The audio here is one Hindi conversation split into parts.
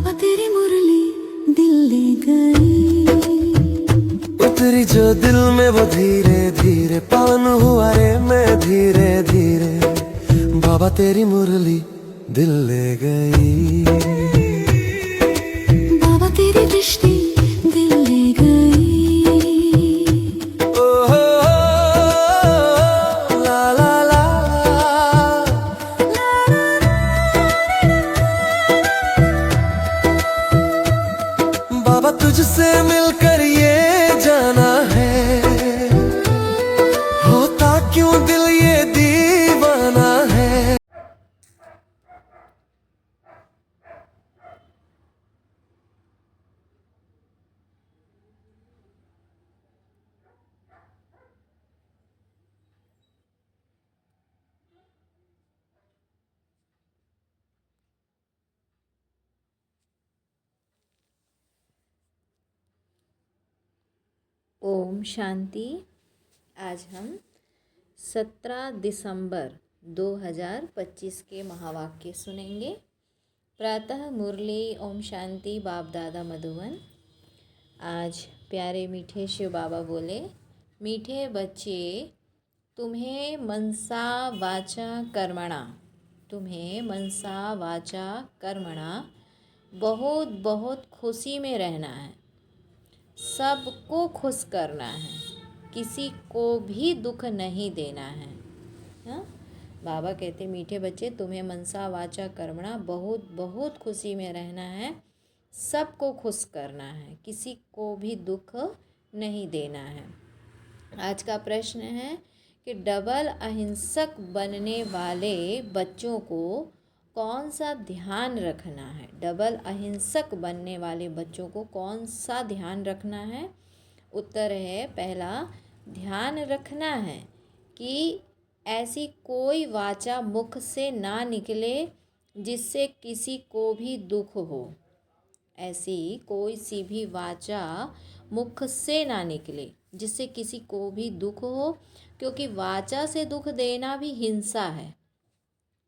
बाबा तेरी मुरली दिल ले गई, उतरी जो दिल में वो धीरे धीरे, पावन हुआ रे मैं धीरे धीरे। बाबा तेरी मुरली दिल ले गई, बाबा तेरी दृष्टि दिल ले गई। ओ हो ला ला ला। बाबा तुझसे मिलकर ये जाना है, होता क्यों दिल ये दीवाना है। ओम शांति। आज हम 17 दिसंबर 2025 के महावाक्य सुनेंगे। प्रातः मुरली ओम शांति बाप दादा मधुबन। आज प्यारे मीठे शिव बाबा बोले, मीठे बच्चे तुम्हें मनसा वाचा कर्मणा, तुम्हें मनसा वाचा कर्मणा बहुत बहुत खुशी में रहना है, सबको खुश करना है, किसी को भी दुख नहीं देना है। हाँ, बाबा कहते मीठे बच्चे तुम्हें मनसा वाचा कर्मणा बहुत बहुत खुशी में रहना है, सबको खुश करना है, किसी को भी दुख नहीं देना है। आज का प्रश्न है कि डबल अहिंसक बनने वाले बच्चों को कौन सा ध्यान रखना है। डबल अहिंसक बनने वाले बच्चों को कौन सा ध्यान रखना है। उत्तर है पहला, ध्यान रखना है कि ऐसी कोई वाचा मुख से ना निकले जिससे किसी को भी दुख हो। ऐसी कोई सी भी वाचा मुख से ना निकले जिससे किसी को भी दुख हो, क्योंकि वाचा से दुख देना भी हिंसा है।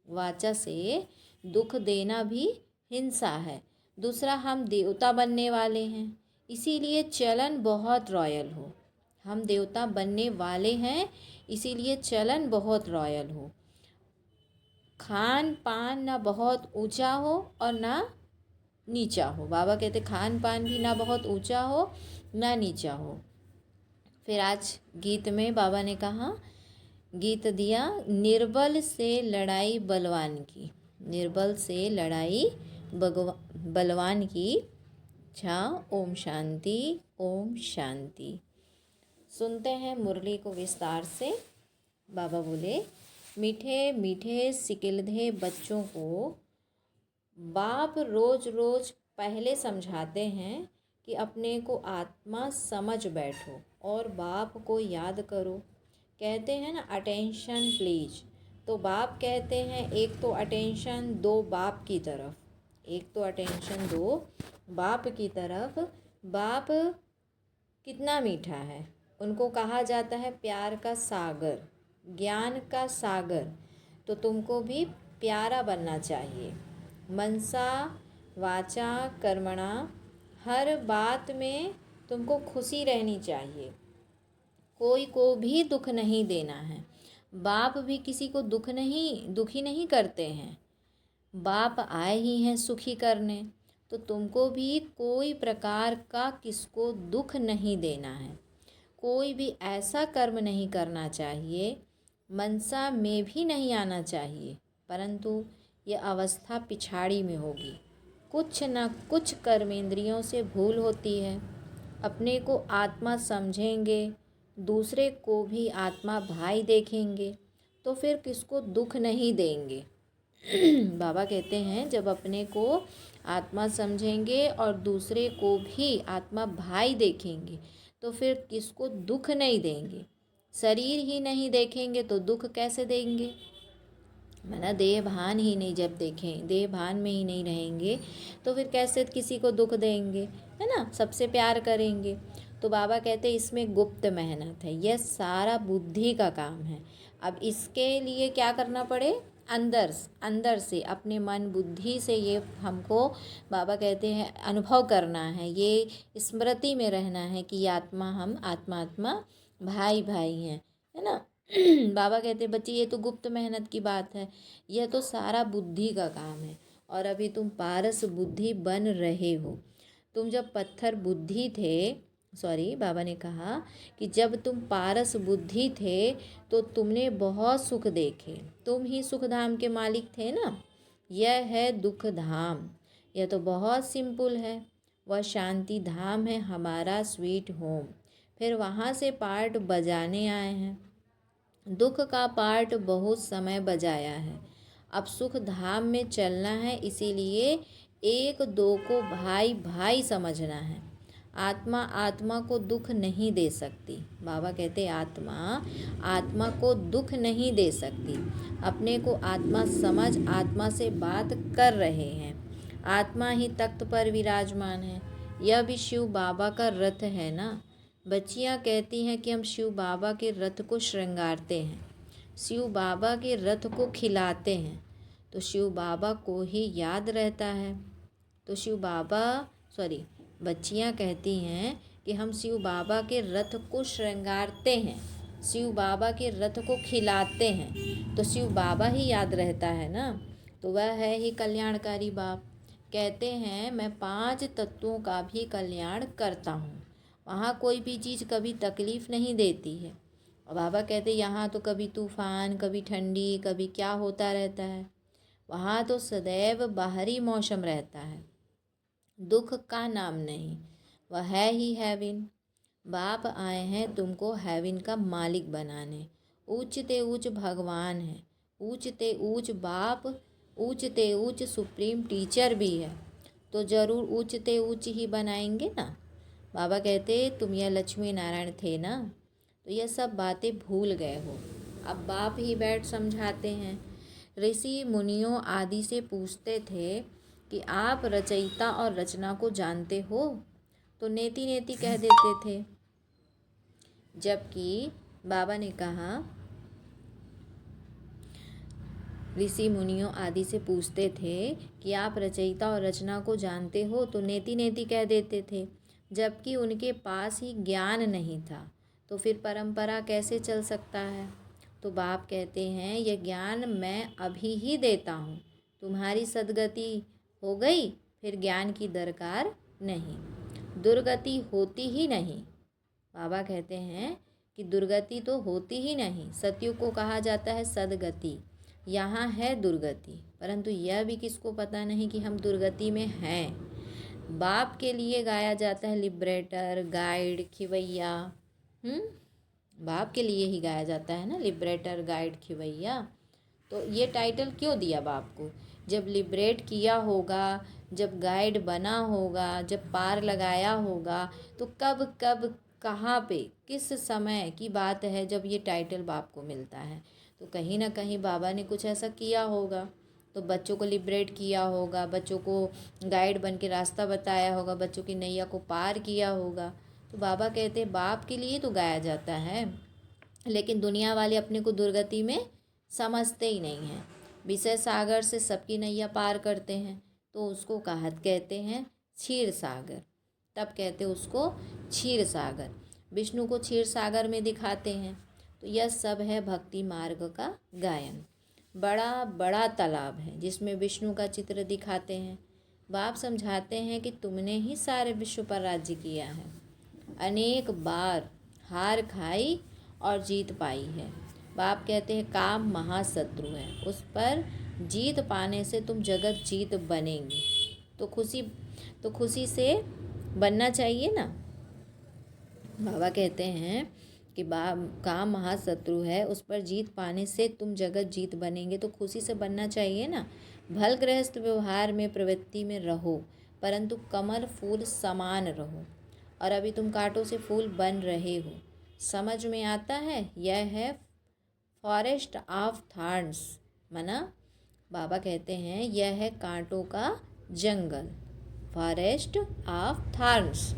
वाचा से दुख देना भी हिंसा है। दूसरा, हम देवता बनने वाले हैं, इसीलिए चलन बहुत रॉयल हो। हम देवता बनने वाले हैं, इसीलिए चलन बहुत रॉयल हो। खान पान ना बहुत ऊंचा हो और ना नीचा हो। बाबा कहते खान पान भी ना बहुत ऊंचा हो ना नीचा हो। फिर आज गीत में बाबा ने कहा, गीत दिया, निर्बल से लड़ाई बलवान की, निर्बल से लड़ाई बलवान की। अच्छा, ओम शांति ओम शांति। सुनते हैं मुरली को विस्तार से। बाबा बोले, मीठे मीठे सिकिलधे बच्चों को बाप रोज रोज पहले समझाते हैं कि अपने को आत्मा समझ बैठो और बाप को याद करो। कहते हैं ना, अटेंशन प्लीज। तो बाप कहते हैं एक तो अटेंशन दो बाप की तरफ, एक तो अटेंशन दो बाप की तरफ। बाप कितना मीठा है, उनको कहा जाता है प्यार का सागर, ज्ञान का सागर। तो तुमको भी प्यारा बनना चाहिए। मनसा वाचा कर्मणा, हर बात में तुमको खुशी रहनी चाहिए, कोई को भी दुख नहीं देना है। बाप भी किसी को दुखी नहीं करते हैं। बाप आए ही हैं सुखी करने, तो तुमको भी कोई प्रकार का किसको दुख नहीं देना है। कोई भी ऐसा कर्म नहीं करना चाहिए, मनसा में भी नहीं आना चाहिए, परंतु ये अवस्था पिछाड़ी में होगी। कुछ न कुछ कर्मेंद्रियों से भूल होती है। अपने को आत्मा समझेंगे, दूसरे को भी आत्मा भाई देखेंगे, तो फिर किसको दुख नहीं देंगे। बाबा कहते हैं जब अपने को आत्मा समझेंगे और दूसरे को भी आत्मा भाई देखेंगे, तो फिर किसको दुख नहीं देंगे। शरीर ही नहीं देखेंगे तो दुख कैसे देंगे। माना देह भान ही नहीं, जब देखें देह भान में ही नहीं रहेंगे तो फिर कैसे किसी को दुख देंगे, है ना। सबसे प्यार करेंगे। तो बाबा कहते हैं इसमें गुप्त मेहनत है, यह सारा बुद्धि का काम है। अब इसके लिए क्या करना पड़े, अंदर से अपने मन बुद्धि से ये हमको बाबा कहते हैं अनुभव करना है, ये स्मृति में रहना है कि आत्मा हम आत्मा भाई भाई हैं, है ना। बाबा कहते हैं बच्चे ये तो गुप्त मेहनत की बात है, यह तो सारा बुद्धि का काम है और अभी तुम पारस बुद्धि बन रहे हो। तुम जब पत्थर बुद्धि थे, बाबा ने कहा कि जब तुम पारस बुद्धि थे तो तुमने बहुत सुख देखे, तुम ही सुख धाम के मालिक थे ना। यह है दुख धाम, यह तो बहुत सिंपल है, वह शांति धाम है हमारा स्वीट होम। फिर वहाँ से पार्ट बजाने आए हैं, दुख का पार्ट बहुत समय बजाया है, अब सुख धाम में चलना है, इसीलिए एक दो को भाई भाई समझना है। आत्मा को दुख नहीं दे सकती, बाबा कहते आत्मा को दुख नहीं दे सकती। अपने को आत्मा समझ आत्मा से बात कर रहे हैं, आत्मा ही तख्त पर विराजमान है। यह भी शिव बाबा का रथ है ना। बच्चियाँ कहती हैं कि हम शिव बाबा के रथ को श्रृंगारते हैं, शिव बाबा के रथ को खिलाते हैं, तो शिव बाबा को ही याद रहता है। तो बच्चियाँ कहती हैं कि हम शिव बाबा के रथ को श्रृंगारते हैं, शिव बाबा के रथ को खिलाते हैं, तो शिव बाबा ही याद रहता है ना। तो वह है ही कल्याणकारी बाप। कहते हैं मैं 5 तत्वों का भी कल्याण करता हूँ, वहाँ कोई भी चीज़ कभी तकलीफ़ नहीं देती है। और बाबा कहते यहाँ तो कभी तूफ़ान, कभी ठंडी, कभी क्या होता रहता है, वहाँ तो सदैव बाहरी मौसम रहता है, दुख का नाम नहीं, वह है ही हेवन। बाप आए हैं तुमको हेवन का मालिक बनाने, ऊंचते ऊंच भगवान है, ऊंचते ऊंच बाप, ऊंचते ऊंच सुप्रीम टीचर भी है, तो ज़रूर ऊंचते ऊंच ही बनाएंगे ना। बाबा कहते तुम यह लक्ष्मी नारायण थे ना, तो यह सब बातें भूल गए हो, अब बाप ही बैठ समझाते हैं। ऋषि मुनियों आदि से पूछते थे कि आप रचयिता और रचना को जानते हो, तो नेति नेति कह देते थे। जबकि बाबा ने कहा ऋषि मुनियों आदि से पूछते थे कि आप रचयिता और रचना को जानते हो, तो नेति नेति कह देते थे, जबकि उनके पास ही ज्ञान नहीं था, तो फिर परंपरा कैसे चल सकता है। तो बाप कहते हैं यह ज्ञान मैं अभी ही देता हूँ, तुम्हारी सदगति हो गई फिर ज्ञान की दरकार नहीं, दुर्गति होती ही नहीं। बाबा कहते हैं कि दुर्गति तो होती ही नहीं, सतयुग को कहा जाता है सदगति, यहाँ है दुर्गति, परंतु यह भी किसको पता नहीं कि हम दुर्गति में हैं। बाप के लिए गाया जाता है लिबरेटर, गाइड, खिवैया, बाप के लिए ही गाया जाता है ना, लिबरेटर, गाइड, खिवैया। तो ये टाइटल क्यों दिया बाप को? जब लिबरेट किया होगा, जब गाइड बना होगा, जब पार लगाया होगा, तो कब कब कहाँ पे किस समय की बात है जब ये टाइटल बाप को मिलता है। तो कहीं ना कहीं बाबा ने कुछ ऐसा किया होगा, तो बच्चों को लिबरेट किया होगा, बच्चों को गाइड बन के रास्ता बताया होगा, बच्चों की नैया को पार किया होगा। तो बाबा कहते हैं बाप के लिए तो गाया जाता है, लेकिन दुनिया वाले अपने को दुर्गति में समझते ही नहीं हैं, विषय सागर से सबकी नैया पार करते हैं, तो उसको कहते हैं क्षीर सागर। तब कहते उसको क्षीर सागर, विष्णु को क्षीर सागर में दिखाते हैं। तो यह सब है भक्ति मार्ग का गायन। बड़ा बड़ा तालाब है जिसमें विष्णु का चित्र दिखाते हैं। बाप समझाते हैं कि तुमने ही सारे विश्व पर राज्य किया है, अनेक बार हार खाई और जीत पाई है। बाप कहते हैं काम महाशत्रु है, उस पर जीत पाने से तुम जगत जीत बनेंगे। तो खुशी से बनना चाहिए ना। बाबा कहते हैं कि काम महाशत्रु है, उस पर जीत पाने से तुम जगत जीत बनेंगे, तो खुशी से बनना चाहिए ना। भल गृहस्थ व्यवहार में प्रवृत्ति में रहो, परंतु कमल फूल समान रहो। और अभी तुम कांटों से फूल बन रहे हो, समझ में आता है। यह है फॉरेस्ट ऑफ थॉर्न्स, माना बाबा कहते हैं यह है कांटों का जंगल, फॉरेस्ट ऑफ थॉर्न्स,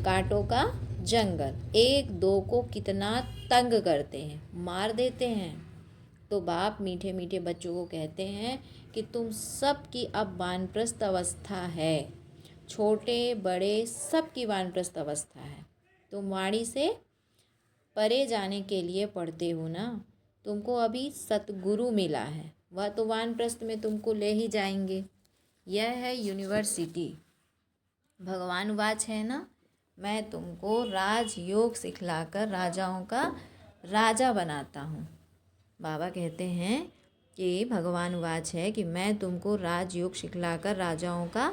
कांटों का जंगल। एक दो को कितना तंग करते हैं, मार देते हैं, तो बाप मीठे मीठे बच्चों को कहते हैं कि तुम सब की अब वानप्रस्थ अवस्था है, छोटे बड़े सब की वानप्रस्थ अवस्था है। तुम वाणी से परे जाने के लिए पढ़ते हो ना, तुमको अभी सतगुरु मिला है, वह तो वानप्रस्थ में तुमको ले ही जाएंगे। यह है यूनिवर्सिटी। भगवान वाच है ना, मैं तुमको राजयोग सिखलाकर राजाओं का राजा बनाता हूँ। बाबा कहते हैं कि भगवान वाच है कि मैं तुमको राजयोग सिखलाकर राजाओं का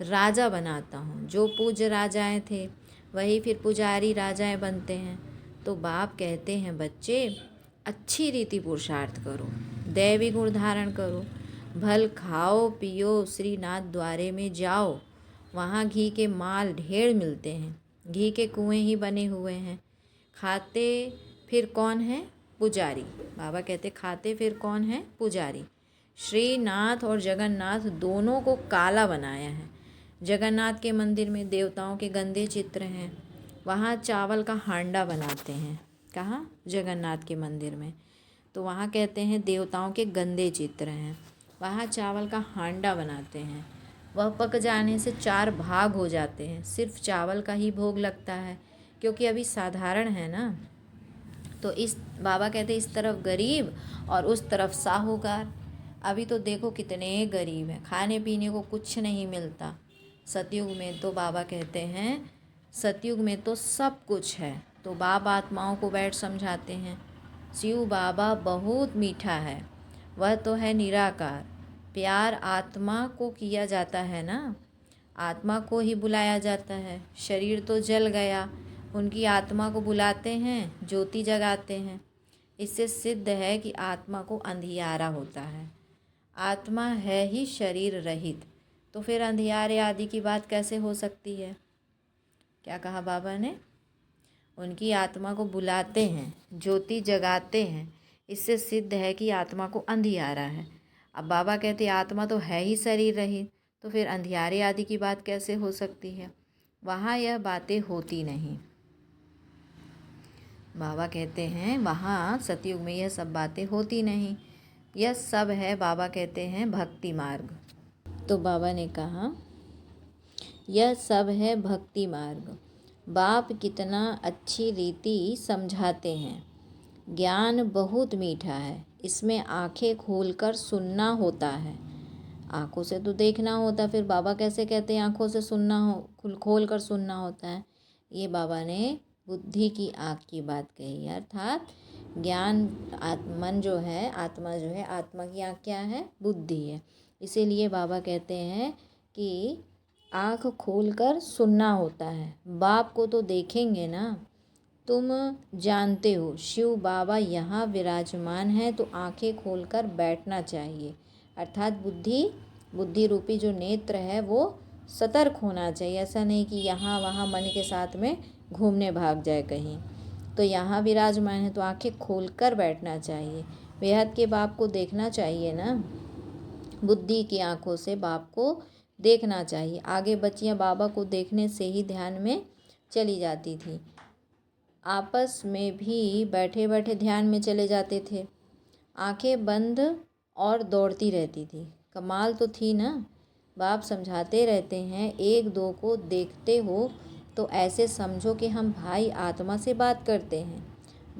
राजा बनाता हूँ। जो पूज्य राजाएं थे वही फिर पुजारी राजाएं बनते हैं। तो बाप कहते हैं बच्चे अच्छी रीति पुरुषार्थ करो, दैवी गुण धारण करो, भल खाओ पियो, श्रीनाथ द्वारे में जाओ, वहाँ घी के माल ढेर मिलते हैं, घी के कुएं ही बने हुए हैं। खाते फिर कौन है? पुजारी। बाबा कहते खाते फिर कौन है? पुजारी। श्रीनाथ और जगन्नाथ दोनों को काला बनाया है। जगन्नाथ के मंदिर में देवताओं के गंदे चित्र हैं, वहाँ चावल का हांडा बनाते हैं। कहाँ? जगन्नाथ के मंदिर में। तो वहाँ कहते हैं देवताओं के गंदे चित्र हैं, वहाँ चावल का हांडा बनाते हैं। वह पक जाने से 4 भाग हो जाते हैं, सिर्फ चावल का ही भोग लगता है क्योंकि अभी साधारण है ना। तो इस बाबा कहते इस तरफ गरीब और उस तरफ साहूकार। अभी तो देखो कितने गरीब हैं, खाने पीने को कुछ नहीं मिलता। सतयुग में तो बाबा कहते हैं सतयुग में तो सब कुछ है। तो बाबा आत्माओं को बैठ समझाते हैं शिव बाबा बहुत मीठा है, वह तो है निराकार। प्यार आत्मा को किया जाता है ना, आत्मा को ही बुलाया जाता है। शरीर तो जल गया, उनकी आत्मा को बुलाते हैं, ज्योति जगाते हैं। इससे सिद्ध है कि आत्मा को अंधियारा होता है। आत्मा है ही शरीर रहित, तो फिर अंधियारे आदि की बात कैसे हो सकती है? क्या कहा बाबा ने? उनकी आत्मा को बुलाते हैं, ज्योति जगाते हैं, इससे सिद्ध है कि आत्मा को अंधियारा है। अब बाबा कहते आत्मा तो है ही शरीर रहित, तो फिर अंधियारे आदि की बात कैसे हो सकती है? वहाँ यह बातें होती नहीं। बाबा कहते हैं वहाँ सतयुग में यह सब बातें होती नहीं, यह सब है बाबा कहते हैं भक्ति मार्ग। तो बाबा ने कहा यह सब है भक्ति मार्ग। बाप कितना अच्छी रीति समझाते हैं। ज्ञान बहुत मीठा है, इसमें आंखें खोलकर सुनना होता है। आँखों से तो देखना होता है, फिर बाबा कैसे कहते हैं आँखों से सुनना हो, खोल कर सुनना होता है? ये बाबा ने बुद्धि की आँख की बात कही है। अर्थात ज्ञान मन जो है, आत्मा जो है, आत्मा की आँख क्या है? बुद्धि है। इसीलिए बाबा कहते हैं कि आँख खोलकर सुनना होता है। बाप को तो देखेंगे ना, तुम जानते हो शिव बाबा यहाँ विराजमान है, तो आँखें खोलकर बैठना चाहिए। अर्थात बुद्धि रूपी जो नेत्र है वो सतर्क होना चाहिए। ऐसा नहीं कि यहाँ वहाँ मन के साथ में घूमने भाग जाए कहीं। तो यहाँ विराजमान है तो आंखें खोलकर बैठना चाहिए। बेहद के बाप को देखना चाहिए ना, बुद्धि की आंखों से बाप को देखना चाहिए। आगे बच्चियाँ बाबा को देखने से ही ध्यान में चली जाती थी, आपस में भी बैठे बैठे ध्यान में चले जाते थे, आंखें बंद और दौड़ती रहती थी। कमाल तो थी ना। बाप समझाते रहते हैं एक दो को देखते हो तो ऐसे समझो कि हम भाई आत्मा से बात करते हैं,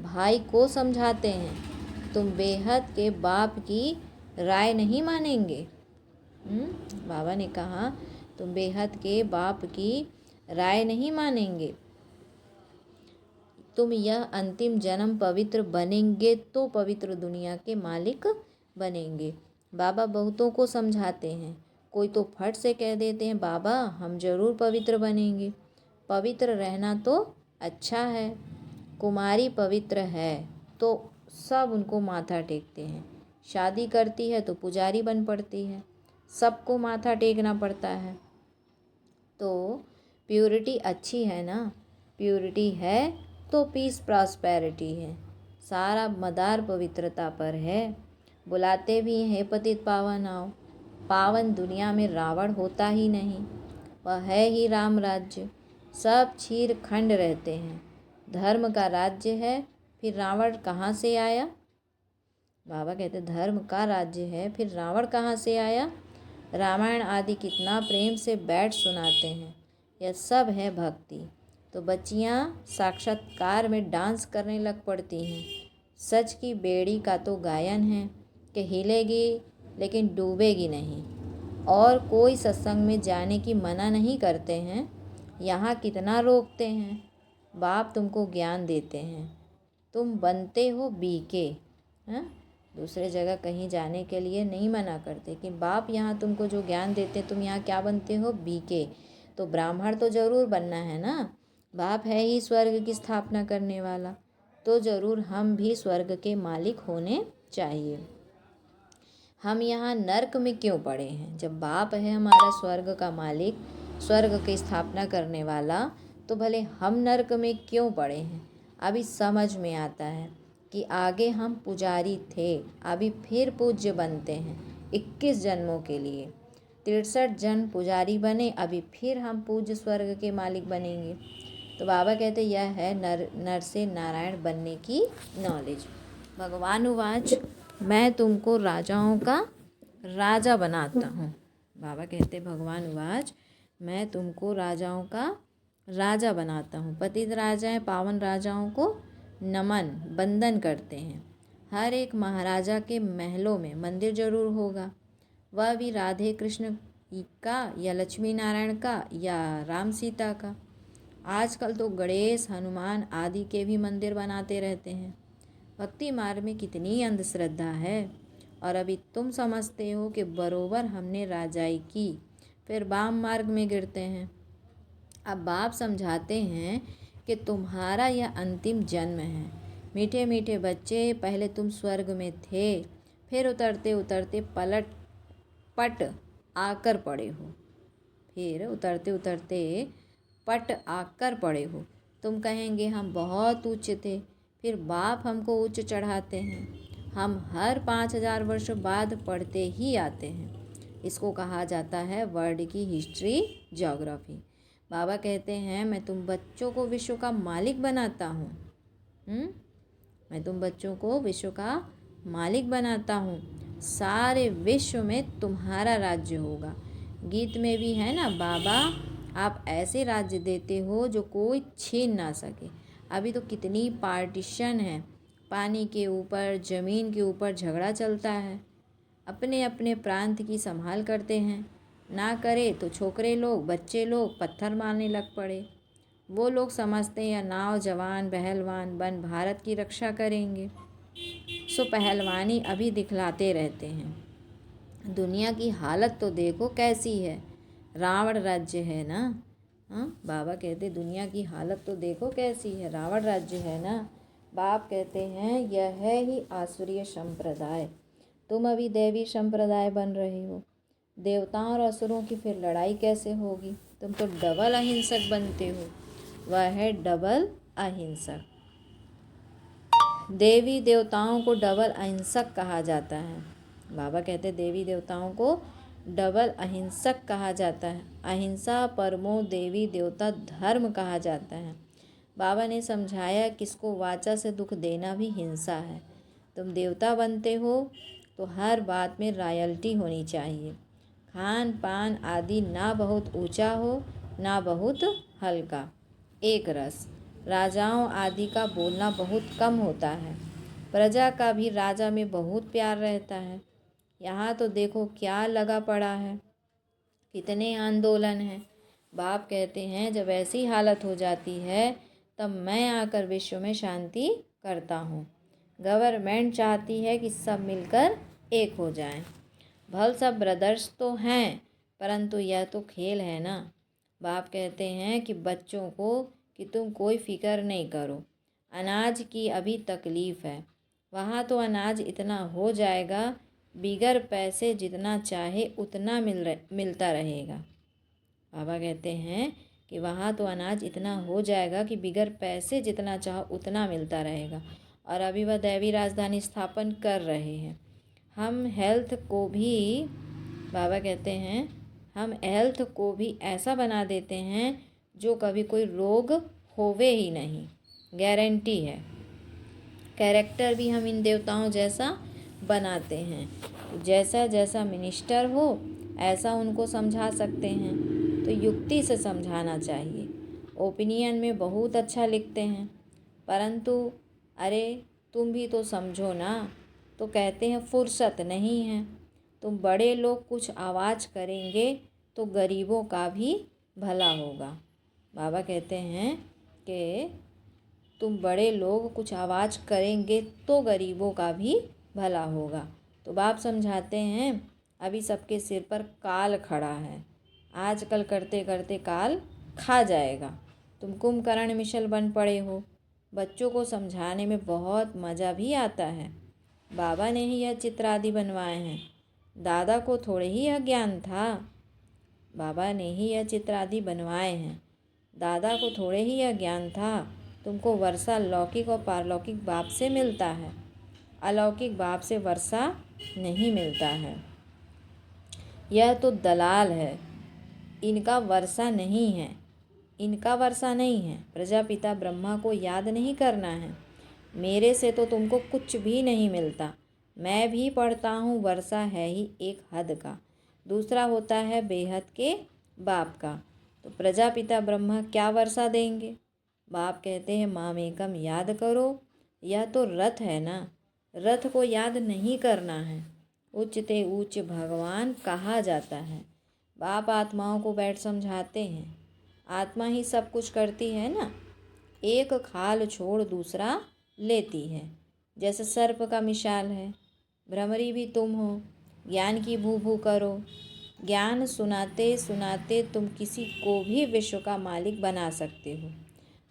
भाई को समझाते हैं। तुम बेहद के बाप की राय नहीं मानेंगे। बाबा ने कहा तुम बेहद के बाप की राय नहीं मानेंगे। तुम यह अंतिम जन्म पवित्र बनेंगे तो पवित्र दुनिया के मालिक बनेंगे। बाबा बहुतों को समझाते हैं, कोई तो फट से कह देते हैं बाबा हम जरूर पवित्र बनेंगे। पवित्र रहना तो अच्छा है, कुमारी पवित्र है तो सब उनको माथा टेकते हैं। शादी करती है तो पुजारी बन पड़ती है, सबको माथा टेकना पड़ता है। तो प्योरिटी अच्छी है ना, प्योरिटी है तो पीस प्रॉस्पेरिटी है। सारा मदार पवित्रता पर है। बुलाते भी हैं पतित पावन आओ। पावन दुनिया में रावण होता ही नहीं, वह है ही राम राज्य। सब क्षीर खंड रहते हैं, धर्म का राज्य है, फिर रावण कहाँ से आया? बाबा कहते धर्म का राज्य है, फिर रावण कहाँ से आया? रामायण आदि कितना प्रेम से बैठ सुनाते हैं, यह सब है भक्ति। तो बच्चियाँ साक्षात्कार में डांस करने लग पड़ती हैं। सच की बेड़ी का तो गायन है कि हिलेगी लेकिन डूबेगी नहीं। और कोई सत्संग में जाने की मना नहीं करते हैं, यहाँ कितना रोकते हैं। बाप तुमको ज्ञान देते हैं, तुम बनते हो बीके। हैं, दूसरे जगह कहीं जाने के लिए नहीं मना करते कि बाप यहाँ तुमको जो ज्ञान देते तुम यहाँ क्या बनते हो? बीके। तो ब्राह्मण तो ज़रूर बनना है ना, बाप है ही स्वर्ग की स्थापना करने वाला, तो ज़रूर हम भी स्वर्ग के मालिक होने चाहिए। हम यहाँ नर्क में क्यों पड़े हैं? जब बाप है हमारा स्वर्ग का मालिक, स्वर्ग की स्थापना करने वाला, तो भले हम नर्क में क्यों पड़े हैं? अभी समझ में आता है कि आगे हम पुजारी थे, अभी फिर पूज्य बनते हैं 21 जन्मों के लिए। 63 जन्म पुजारी बने, अभी फिर हम पूज्य स्वर्ग के मालिक बनेंगे। तो बाबा कहते यह है नर से नारायण बनने की नॉलेज। भगवान उवाच मैं तुमको राजाओं का राजा बनाता हूँ। बाबा कहते भगवान उवाच मैं तुमको राजाओं का राजा बनाता हूँ। पतित राजाएं पावन राजाओं को नमन बंदन करते हैं। हर एक महाराजा के महलों में मंदिर जरूर होगा, वह भी राधे कृष्ण का या लक्ष्मी नारायण का या राम सीता का। आजकल तो गणेश हनुमान आदि के भी मंदिर बनाते रहते हैं। भक्ति मार्ग में कितनी अंधश्रद्धा है। और अभी तुम समझते हो कि बरोबर हमने राजाई की, फिर वाम मार्ग में गिरते हैं। अब बाप समझाते हैं कि तुम्हारा यह अंतिम जन्म है। मीठे मीठे बच्चे, पहले तुम स्वर्ग में थे, फिर उतरते उतरते पट आकर पड़े हो। फिर उतरते उतरते पट आकर पड़े हो। तुम कहेंगे हम बहुत उच्च थे, फिर बाप हमको उच्च चढ़ाते हैं। हम हर 5000 वर्ष बाद पढ़ते ही आते हैं। इसको कहा जाता है वर्ल्ड की हिस्ट्री ज्योग्राफी। बाबा कहते हैं मैं तुम बच्चों को विश्व का मालिक बनाता हूँ। मैं तुम बच्चों को विश्व का मालिक बनाता हूँ। सारे विश्व में तुम्हारा राज्य होगा। गीत में भी है ना, बाबा आप ऐसे राज्य देते हो जो कोई छीन ना सके। अभी तो कितनी पार्टीशन है, पानी के ऊपर ज़मीन के ऊपर झगड़ा चलता है। अपने अपने प्रांत की संभाल करते हैं, ना करे तो छोकरे लोग बच्चे लोग पत्थर मारने लग पड़े। वो लोग समझते हैं नाव जवान पहलवान बन भारत की रक्षा करेंगे, सो पहलवानी अभी दिखलाते रहते हैं। दुनिया की हालत तो देखो कैसी है, रावण राज्य है ना। हाँ, बाबा कहते दुनिया की हालत तो देखो कैसी है, रावण राज्य है ना। बाप कहते हैं यह है ही आसुरीय संप्रदाय, तुम अभी दैवी संप्रदाय बन रहे हो। देवताओं और असुरों की फिर लड़ाई कैसे होगी? तुम तो डबल अहिंसक बनते हो। वह है डबल अहिंसक। देवी देवताओं को डबल अहिंसक कहा जाता है। बाबा कहते देवी देवताओं को डबल अहिंसक कहा जाता है। अहिंसा परमो देवी देवता धर्म कहा जाता है। बाबा ने समझाया किसको वाचा से दुख देना भी हिंसा है। तुम देवता बनते हो तो हर बात में रॉयल्टी होनी चाहिए। खान पान आदि ना बहुत ऊंचा हो ना बहुत हल्का, एक रस। राजाओं आदि का बोलना बहुत कम होता है। प्रजा का भी राजा में बहुत प्यार रहता है। यहाँ तो देखो क्या लगा पड़ा है, कितने आंदोलन हैं। बाप कहते हैं जब ऐसी हालत हो जाती है तब मैं आकर विश्व में शांति करता हूँ। गवर्नमेंट चाहती है कि सब मिलकर एक हो जाएं। भल सब ब्रदर्स तो हैं, परंतु यह तो खेल है ना। बाप कहते हैं कि बच्चों को कि तुम कोई फिक्र नहीं करो, अनाज की अभी तकलीफ़ है, वहाँ तो अनाज इतना हो जाएगा बिगर पैसे जितना चाहे उतना मिलता रहेगा। बाबा कहते हैं कि वहाँ तो अनाज इतना हो जाएगा कि बिगर पैसे जितना चाहो उतना मिलता रहेगा। और अभी वह दैवी राजधानी स्थापन कर रहे हैं। हम हेल्थ को भी, बाबा कहते हैं हम हेल्थ को भी ऐसा बना देते हैं जो कभी कोई रोग होवे ही नहीं, गारंटी है। कैरेक्टर भी हम इन देवताओं जैसा बनाते हैं। तो जैसा जैसा मिनिस्टर हो ऐसा उनको समझा सकते हैं, तो युक्ति से समझाना चाहिए। ओपिनियन में बहुत अच्छा लिखते हैं, परंतु अरे तुम भी तो समझो ना, तो कहते हैं फुर्सत नहीं है। तुम बड़े लोग कुछ आवाज़ करेंगे तो गरीबों का भी भला होगा। बाबा कहते हैं कि तुम बड़े लोग कुछ आवाज़ करेंगे तो गरीबों का भी भला होगा। तो बाप समझाते हैं अभी सबके सिर पर काल खड़ा है, आजकल करते करते काल खा जाएगा। तुम कुंभकर्ण मिशल बन पड़े हो। बच्चों को समझाने में बहुत मज़ा भी आता है। बाबा ने ही यह चित्र आदि बनवाए हैं, दादा को थोड़े ही यह ज्ञान था। बाबा ने ही यह चित्र आदि बनवाए हैं, दादा को थोड़े ही यह ज्ञान था। तुमको वर्षा लौकिक और पारलौकिक बाप से मिलता है, अलौकिक बाप से वर्षा नहीं मिलता है। यह तो दलाल है, इनका वर्षा नहीं है, इनका वर्षा नहीं है। प्रजापिता ब्रह्मा को याद नहीं करना है। मेरे से तो तुमको कुछ भी नहीं मिलता। मैं भी पढ़ता हूँ, वर्षा है ही एक हद का, दूसरा होता है बेहद के बाप का। तो प्रजापिता ब्रह्मा क्या वर्षा देंगे? बाप कहते हैं मामेकम याद करो। यह तो रथ है ना, रथ को याद नहीं करना है। उच्चते उच्च भगवान कहा जाता है। बाप आत्माओं को बैठ समझाते हैं, आत्मा ही सब कुछ करती है ना, एक खाल छोड़ दूसरा लेती है। जैसे सर्प का मिसाल है, भ्रमरी भी तुम हो। ज्ञान की भू भू करो, ज्ञान सुनाते सुनाते तुम किसी को भी विश्व का मालिक बना सकते हो।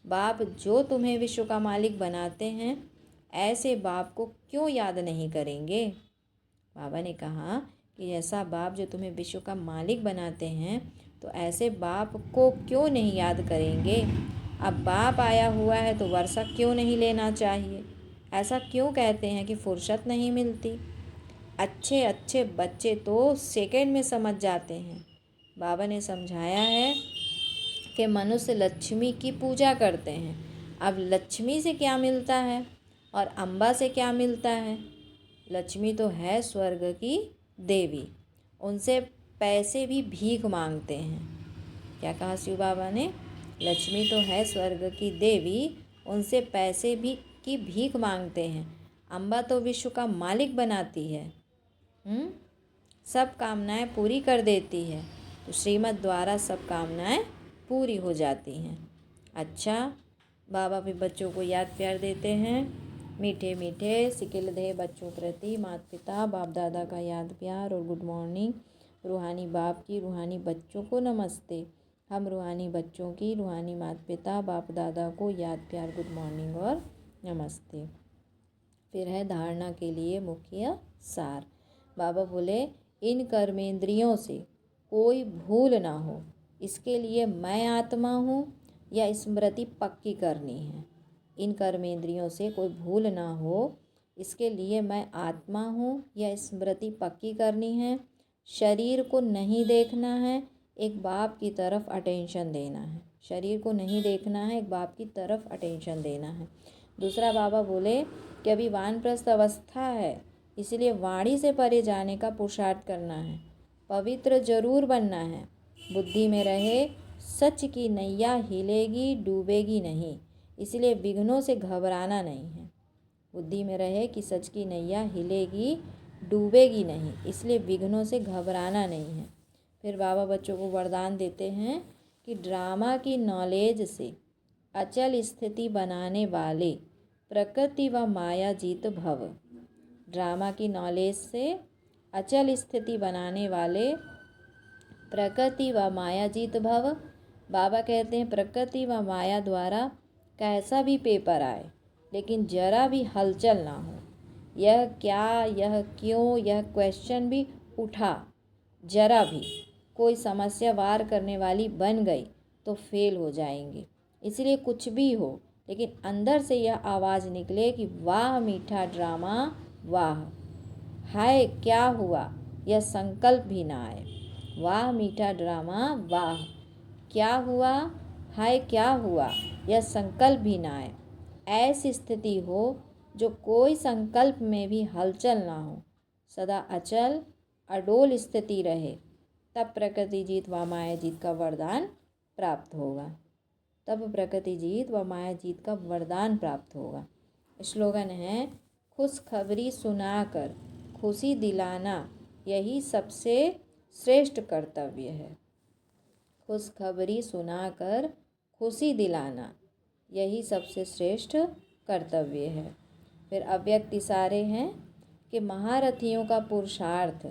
बाप जो तुम्हें विश्व का मालिक बनाते हैं, ऐसे बाप को क्यों याद नहीं करेंगे? बाबा ने कहा कि ऐसा बाप जो तुम्हें विश्व का मालिक बनाते हैं, तो ऐसे बाप को क्यों नहीं याद करेंगे? अब बाप आया हुआ है तो वर्षा क्यों नहीं लेना चाहिए? ऐसा क्यों कहते हैं कि फुर्सत नहीं मिलती? अच्छे अच्छे बच्चे तो सेकंड में समझ जाते हैं। बाबा ने समझाया है कि मनुष्य लक्ष्मी की पूजा करते हैं। अब लक्ष्मी से क्या मिलता है और अम्बा से क्या मिलता है? लक्ष्मी तो है स्वर्ग की देवी, उनसे पैसे भी भीख मांगते हैं। क्या कहा शिव बाबा ने? लक्ष्मी तो है स्वर्ग की देवी, उनसे पैसे भी की भीख मांगते हैं। अम्बा तो विश्व का मालिक बनाती है, सब कामनाएं पूरी कर देती है। तो श्रीमत द्वारा सब कामनाएं पूरी हो जाती हैं। अच्छा, बाबा भी बच्चों को याद प्यार देते हैं। मीठे मीठे सिकिलधे बच्चों प्रति माता पिता बाप दादा का याद प्यार और गुड मॉर्निंग। रूहानी बाप की रूहानी बच्चों को नमस्ते। हम रूहानी बच्चों की रूहानी माता पिता बाप दादा को याद प्यार गुड मॉर्निंग और नमस्ते। फिर है धारणा के लिए मुख्य सार। बाबा बोले इन कर्मेंद्रियों से कोई भूल ना हो, इसके लिए मैं आत्मा हूँ या स्मृति पक्की करनी है। इन कर्मेंद्रियों से कोई भूल ना हो, इसके लिए मैं आत्मा हूँ या स्मृति पक्की करनी है। शरीर को नहीं देखना है, एक बाप की तरफ अटेंशन देना है। शरीर को नहीं देखना है, एक बाप की तरफ अटेंशन देना है। दूसरा बाबा बोले कि अभी वानप्रस्थ अवस्था है, इसलिए वाणी से परे जाने का पुरुषार्थ करना है। पवित्र जरूर बनना है। बुद्धि में रहे सच की नैया हिलेगी डूबेगी नहीं, इसलिए विघ्नों से घबराना नहीं है। बुद्धि में रहे कि सच की नैया हिलेगी डूबेगी नहीं, इसलिए विघ्नों से घबराना नहीं है। फिर बाबा बच्चों को वरदान देते हैं कि ड्रामा की नॉलेज से अचल स्थिति बनाने वाले प्रकृति व माया जीत भव। ड्रामा की नॉलेज से अचल स्थिति बनाने वाले प्रकृति व माया जीत भव। बाबा कहते हैं प्रकृति व माया द्वारा कैसा भी पेपर आए, लेकिन जरा भी हलचल ना हो। यह क्या, यह क्यों, यह क्वेश्चन भी उठा, जरा भी कोई समस्या वार करने वाली बन गई तो फेल हो जाएंगे। इसलिए कुछ भी हो, लेकिन अंदर से यह आवाज़ निकले कि वाह मीठा ड्रामा वाह, हाय क्या हुआ, यह संकल्प भी ना आए। वाह मीठा ड्रामा वाह, क्या हुआ, हाय क्या हुआ, यह संकल्प भी ना आए। ऐसी स्थिति हो जो कोई संकल्प में भी हलचल ना हो, सदा अचल अडोल स्थिति रहे, तब प्रकृति जीत व माया जीत का वरदान प्राप्त होगा। तब प्रकृति जीत व माया जीत का वरदान प्राप्त होगा। स्लोगन है, खुशखबरी सुनाकर खुशी दिलाना यही सबसे श्रेष्ठ कर्तव्य है। खुशखबरी सुनाकर खुशी दिलाना यही सबसे श्रेष्ठ कर्तव्य है। फिर अव्यक्त इशारे हैं कि महारथियों का पुरुषार्थ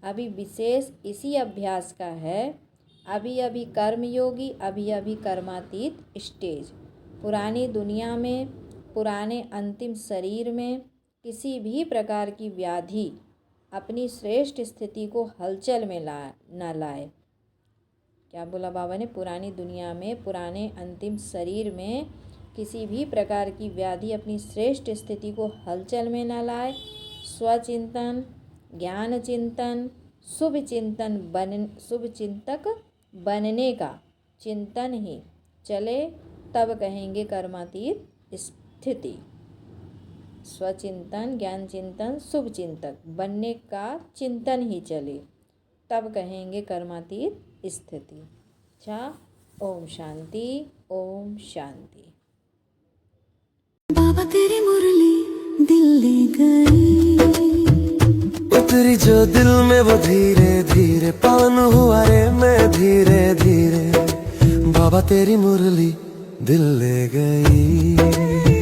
अभी विशेष इसी अभ्यास का है। अभी अभी कर्मयोगी, अभी अभी कर्मातीत स्टेज। पुरानी दुनिया में, पुराने अंतिम शरीर में किसी भी प्रकार की व्याधि अपनी श्रेष्ठ स्थिति को हलचल में न लाए। क्या बोला बाबा ने? पुरानी दुनिया में, पुराने अंतिम शरीर में किसी भी प्रकार की व्याधि अपनी श्रेष्ठ स्थिति को हलचल में न लाए। स्वचिंतन, ज्ञान चिंतन, शुभ चिंतक बनने का चिंतन ही चले, तब कहेंगे कर्मातीत स्थिति। स्वचिंतन, ज्ञान चिंतन, शुभ चिंतक बनने का चिंतन ही चले, तब कहेंगे कर्मातीत स्थिति। अच्छा, ओम शांति, ओम शांति। बाबा तेरी मुरली दिल ले गई, उतरी जो दिल में वो धीरे धीरे पावन हुआ रे मैं धीरे धीरे। बाबा तेरी मुरली दिल ले गई।